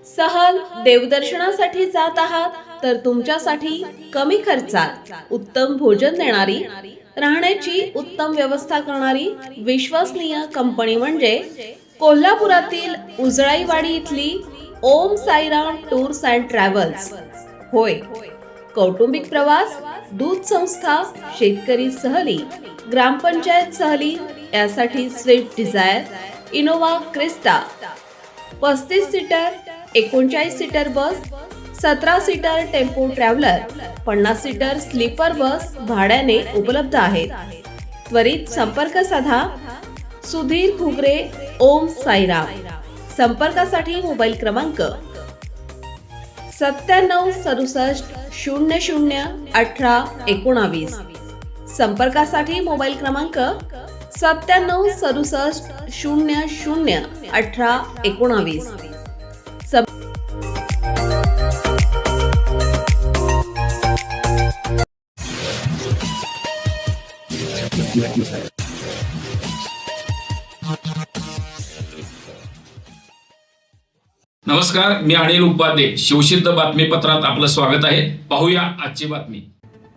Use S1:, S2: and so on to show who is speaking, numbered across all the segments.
S1: सहल देवदर्शनासाठी जात आहात तर तुमच्यासाठी कमी खर्चात उत्तम भोजन देणारी, राहण्याची उत्तम व्यवस्था करणारी विश्वसनीय कंपनी म्हणजे कोल्हापुरातील उजळाईवाडी इथली Om Sairam tours and travels. होय, कौटुंबिक प्रवास, दूध संस्था, शेतकरी सहली, ग्रामपंचायत सहली यासाठी Swift Dzire, Innova Crysta 35 seater, 39 seater bus, 17 seater tempo traveller, 50 seater sleeper bus भाड्याने उपलब्ध आहेत। त्वरित संपर्क साधा। सुधीर घुगरे, ओम साईराम। संपर्कासाठी मोबाईल क्रमांक 9767 00 18 19। संपर्कासाठी मोबाईल क्रमांक 9767 00 18 19।
S2: नमस्कार, मी अनिल उपाध्ये। शिवसिद्ध बातमीपत्रात आपलं स्वागत आहे। पाहूया आजची बातमी।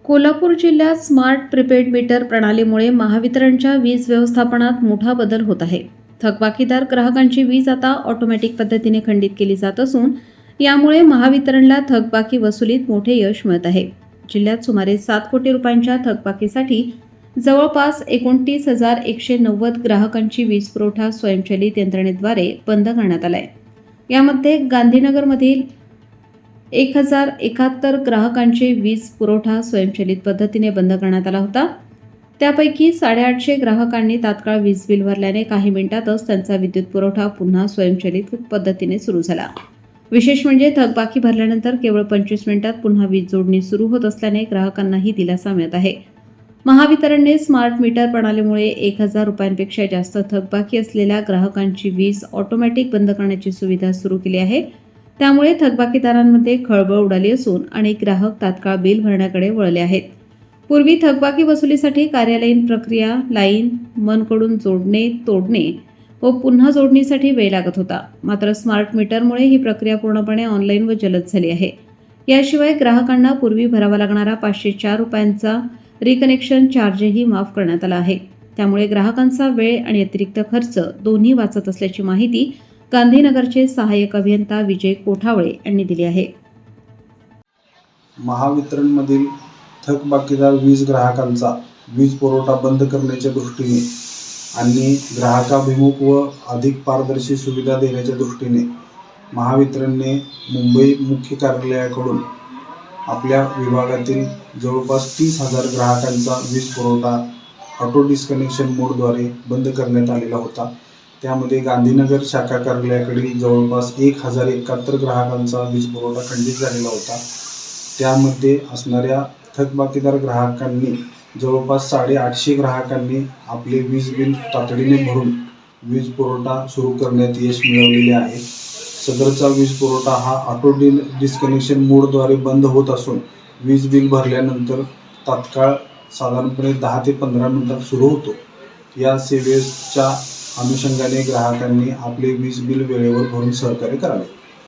S1: कोल्हापूर जिल्ह्यात स्मार्ट प्रीपेड मीटर प्रणालीमुळे महावितरणच्या वीज व्यवस्थापनात मोठा बदल होत आहे। थकबाकीदार ग्राहकांची वीज आता ऑटोमॅटिक पद्धतीने खंडित केली जात असून यामुळे महावितरणला थकबाकी वसुलीत मोठे यश मिळत आहे। जिल्ह्यात सुमारे 7 कोटी रुपयांच्या थकबाकीसाठी जवळपास 29,190 ग्राहकांची वीज पुरवठा स्वयंचलित यंत्रणेद्वारे बंद करण्यात आलाय। यामध्ये गांधीनगरमधील 1071 ग्राहकांचे वीज पुरवठा स्वयंचलित पद्धतीने बंद करण्यात आला होता। त्यापैकी 850 ग्राहकांनी तात्काळ वीज बिल भरल्याने काही मिनिटातच त्यांचा विद्युत पुरवठा पुन्हा स्वयंचलित पद्धतीने सुरू झाला। विशेष म्हणजे थकबाकी भरल्यानंतर केवळ 25 मिनिटात पुन्हा वीज जोडणी सुरू होत असल्याने ग्राहकांनाही दिलासा मिळत आहे। महावितरणने स्मार्ट मीटर प्रणालीमुळे 1000 रुपयांपेक्षा जास्त थकबाकी असलेल्या ग्राहकांची वीज ऑटोमॅटिक बंद करण्याची सुविधा सुरू केली आहे। त्यामुळे थकबाकीदारांमध्ये खळबळ उडाली असून अनेक ग्राहक तात्काळ बिल भरण्याकडे वळले आहेत। पूर्वी थकबाकी वसुलीसाठी कार्यालयीन प्रक्रिया, लाईन मनकडून जोडणे, तोडणे व पुन्हा जोडणीसाठी वेळ लागत होता। मात्र स्मार्ट मीटरमुळे ही प्रक्रिया पूर्णपणे ऑनलाईन व जलद झाली आहे। याशिवाय ग्राहकांना पूर्वी भरावा लागणारा 504 रुपयांचा रिकनेक्शन चार्जही माफ करण्यात आला आहे। त्यामुळे ग्राहकांचा वेळ आणि अतिरिक्त खर्च दोन्ही वाचत असल्याची माहिती गांधीनगरचे सहाय्यक अभियंता विजय कोठावळे यांनी दिली आहे।
S3: महावितरणमधील थकबाकीदार वीज ग्राहकांचा वीज पुरवठा बंद करण्याच्या दृष्टीने आणि ग्राहकाभिमुख व अधिक पारदर्शी सुविधा देण्याच्या दृष्टीने महावितरणने मुंबई मुख्य कार्यालयाकडून आपल्या विभागातील जवळपास 30,000 ग्राहकांचा वीज पुरवठा ऑटो डिस्कनेक्शन मोडद्वारे बंद करण्यात आलेला होता। त्यामध्ये गांधीनगर शाखा कार्यालयाकडील जवळपास 1071 ग्राहकांचा वीज पुरवठा खंडित झालेला होता। त्यामध्ये असणाऱ्या थकबाकीदार ग्राहकांनी जवळपास 850 ग्राहकांनी आपले वीज बिल तातडीने भरून वीज पुरवठा सुरू करण्यात यश मिळवलेले आहे। सदरचा वीज पुरवठा हा ऑटो डिस्कनेक्शन मोडद्वारे बंद होत असून वीज बिल भरल्यानंतर तात्काळ साधारणपणे 10 ते 15 मिनिटात सुरू होतो। या सेवेच्या अनुषंगाने ग्राहकांनी आपले वीज बिल वेळेवर भरून सहकार्य करावे।